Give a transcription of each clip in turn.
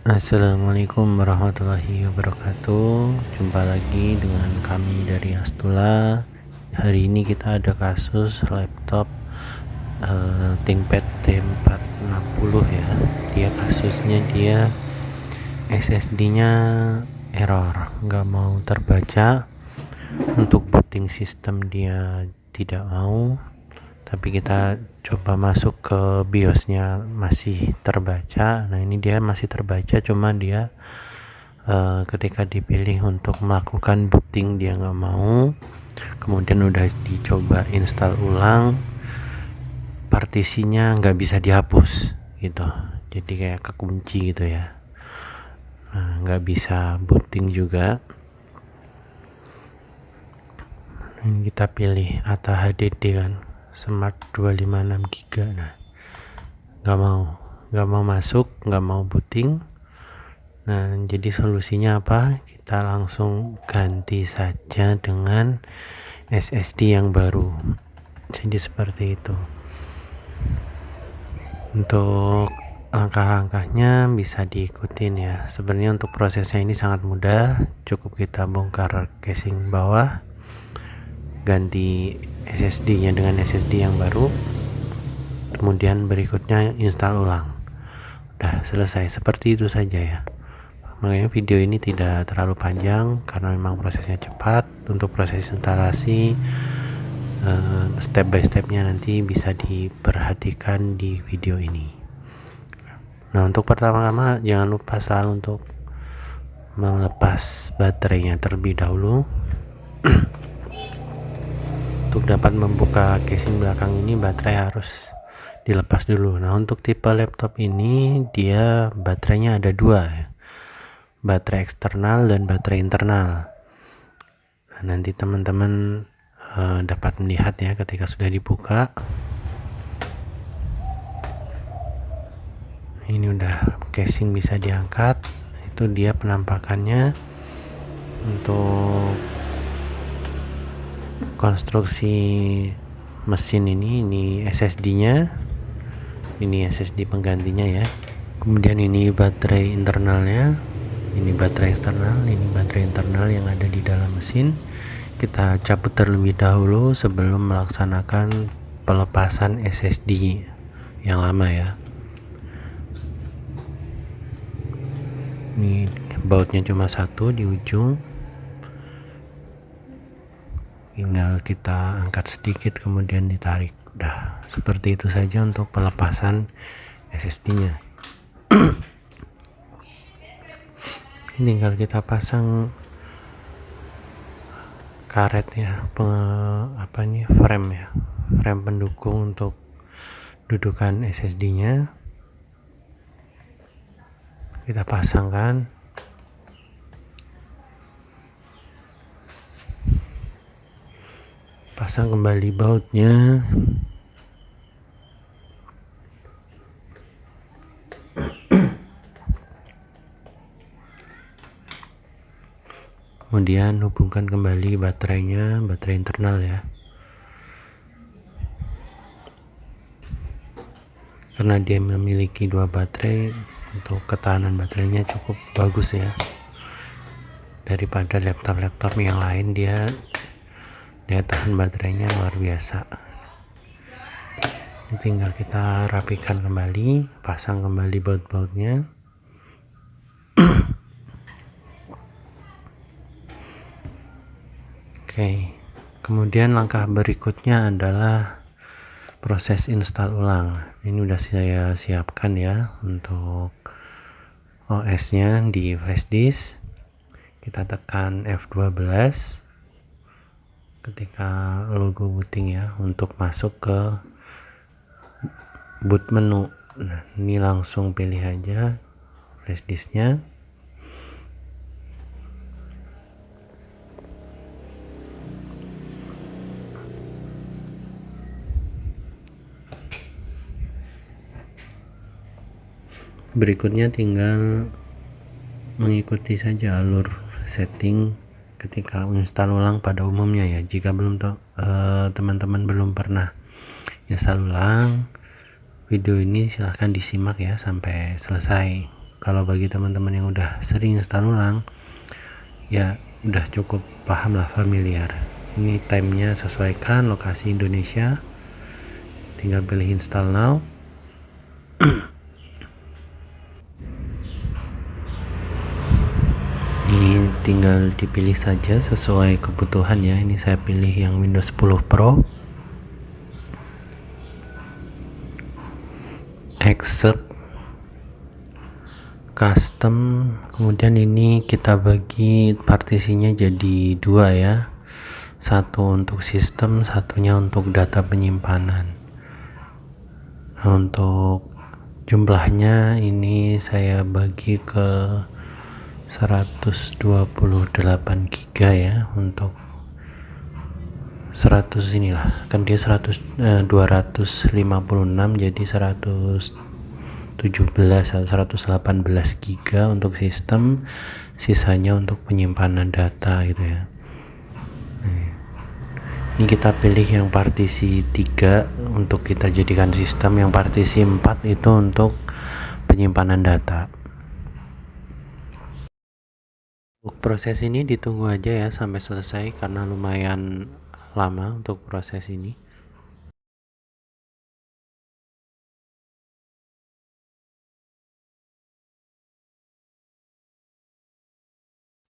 Assalamualaikum warahmatullahi wabarakatuh. Jumpa lagi dengan kami dari Astula. Hari ini kita ada kasus laptop ThinkPad T460 ya. Kasusnya SSD-nya error, nggak mau terbaca. Untuk booting sistem dia tidak mau, tapi kita coba masuk ke BIOS-nya masih terbaca. Nah, ini dia masih terbaca, cuma dia ketika dipilih untuk melakukan booting dia nggak mau. Kemudian udah dicoba install ulang, partisinya nggak bisa dihapus gitu, jadi kayak kekunci gitu ya. Nah, nggak bisa booting juga. Ini kita pilih ATA HDD kan, Smart 256 GB. Nah, nggak mau masuk, nggak mau booting. Nah, jadi solusinya apa? Kita langsung ganti saja dengan SSD yang baru. Jadi seperti itu. Untuk langkah-langkahnya bisa diikutin ya. Sebenarnya untuk prosesnya ini sangat mudah. Cukup kita bongkar casing bawah, ganti SSD-nya dengan SSD yang baru, kemudian berikutnya install ulang. Udah selesai, seperti itu saja ya. Makanya video ini tidak terlalu panjang karena memang prosesnya cepat. Untuk proses instalasi step by stepnya nanti bisa diperhatikan di video ini. Nah, untuk pertama-tama jangan lupa selalu untuk melepas baterainya terlebih dahulu. Untuk dapat membuka casing belakang ini, baterai harus dilepas dulu. Nah, untuk tipe laptop ini dia baterainya ada dua ya, baterai eksternal dan baterai internal. Nah, nanti teman-teman dapat melihat ya ketika sudah dibuka. Ini udah casing bisa diangkat. Itu dia penampakannya. Untuk konstruksi mesin ini SSD-nya, ini SSD penggantinya ya. Kemudian ini baterai internalnya, ini baterai eksternal, ini baterai internal yang ada di dalam mesin. Kita cabut terlebih dahulu sebelum melaksanakan pelepasan SSD yang lama ya. Ini bautnya cuma satu di ujung, tinggal kita angkat sedikit kemudian ditarik. Udah seperti itu saja untuk pelepasan SSD-nya. Ini tinggal kita pasang karet ya, frame ya, frame pendukung untuk dudukan SSD-nya. Kita pasangkan. Pasang kembali bautnya. Kemudian hubungkan kembali baterainya, baterai internal ya. Karena dia memiliki dua baterai, untuk ketahanan baterainya cukup bagus ya. Daripada laptop-laptop yang lain, dia tahan baterainya luar biasa. Tinggal kita rapikan kembali, pasang kembali baut-bautnya. Oke, kemudian langkah berikutnya adalah proses install ulang. Ini udah saya siapkan ya untuk OS-nya di flash disk. Kita tekan F12 ketika logo booting ya, untuk masuk ke boot menu. Nah, ini langsung pilih aja flash disknya. Berikutnya tinggal mengikuti saja alur setting ketika install ulang pada umumnya ya. Jika teman-teman belum pernah install ulang, video ini silahkan disimak ya sampai selesai. kalau bagi teman-teman yang udah sering install ulang ya udah cukup paham lah, familiar. Ini timenya sesuaikan lokasi Indonesia, tinggal pilih install now. Ini tinggal dipilih saja sesuai kebutuhan ya. Ini saya pilih yang Windows 10 Pro. Excerpt, custom, kemudian ini kita bagi partisinya jadi dua ya, satu untuk sistem, satunya untuk data penyimpanan. Nah, untuk jumlahnya ini saya bagi ke 128 GB ya. Untuk 100 inilah kan dia 256 jadi 117 atau 118 GB untuk sistem, sisanya untuk penyimpanan data gitu ya. Ini kita pilih yang partisi 3 untuk kita jadikan sistem, yang partisi 4 itu untuk penyimpanan data. Untuk proses ini ditunggu aja ya sampai selesai karena lumayan lama untuk proses ini.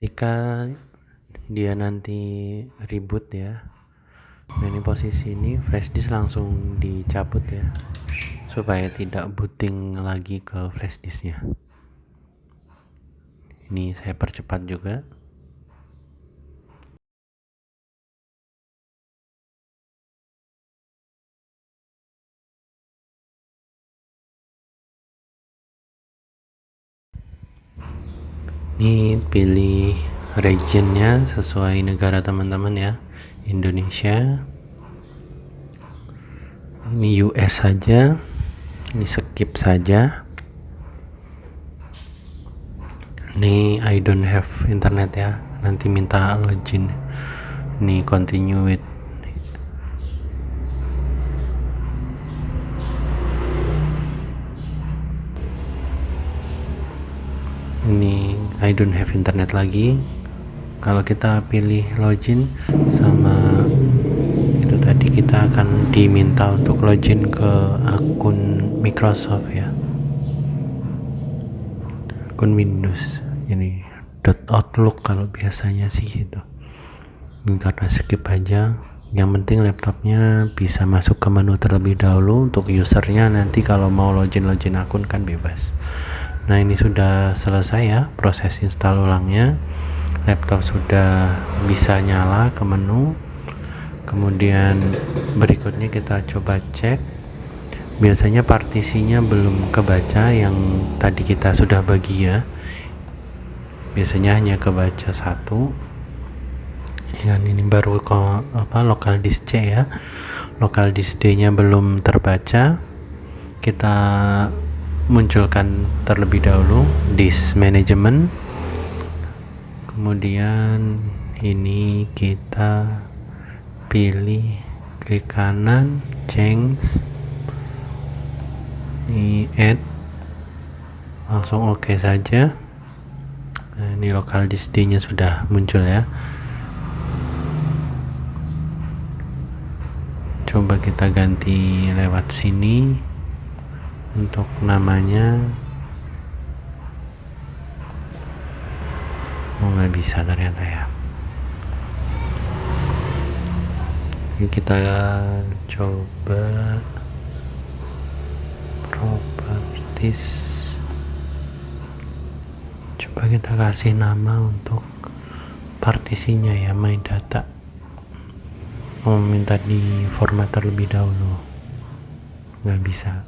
Ketika dia nanti reboot ya, nah ini posisi ini flash disk langsung dicabut ya supaya tidak booting lagi ke flash disknya. Ini saya percepat juga. Ini pilih regionnya sesuai negara teman-teman ya, Indonesia. Ini US saja, ini skip saja. Ini I don't have internet ya, nanti minta login. Ini continue with. Ini I don't have internet lagi. Kalau kita pilih login sama itu tadi, kita akan diminta untuk login ke akun Microsoft ya, akun Windows. Ini .outlook kalau biasanya sih gitu. Ini karena skip aja. Yang penting laptopnya bisa masuk ke menu terlebih dahulu. Untuk usernya nanti kalau mau login akun kan bebas. Nah ini sudah selesai ya proses install ulangnya. Laptop sudah bisa nyala ke menu. Kemudian berikutnya kita coba cek. Biasanya partisinya belum kebaca yang tadi kita sudah bagi ya. Biasanya hanya kebaca satu. Ya, ini baru local disk C ya. Local disk D nya belum terbaca. Kita munculkan terlebih dahulu disk management, kemudian ini kita pilih klik kanan change, ini add, langsung oke saja. Nah, ini local disk D nya sudah muncul ya. Coba kita ganti lewat sini. Untuk namanya nggak bisa ternyata ya. Ini kita coba properties, coba kita kasih nama untuk partisinya ya, my data. Minta di format terlebih dahulu, nggak bisa.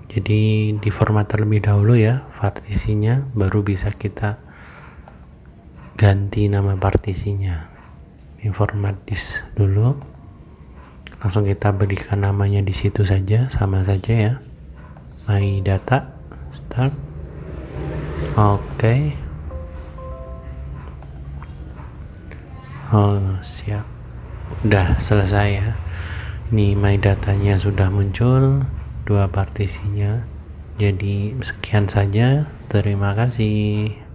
Jadi di format terlebih dahulu ya partisinya, baru bisa kita ganti nama partisinya. Di format disk dulu, langsung kita berikan namanya di situ saja, sama saja ya, my data, start. Oke. Oh siap, udah selesai ya. Ini my datanya sudah muncul, dua partisinya. Jadi sekian saja, terima kasih.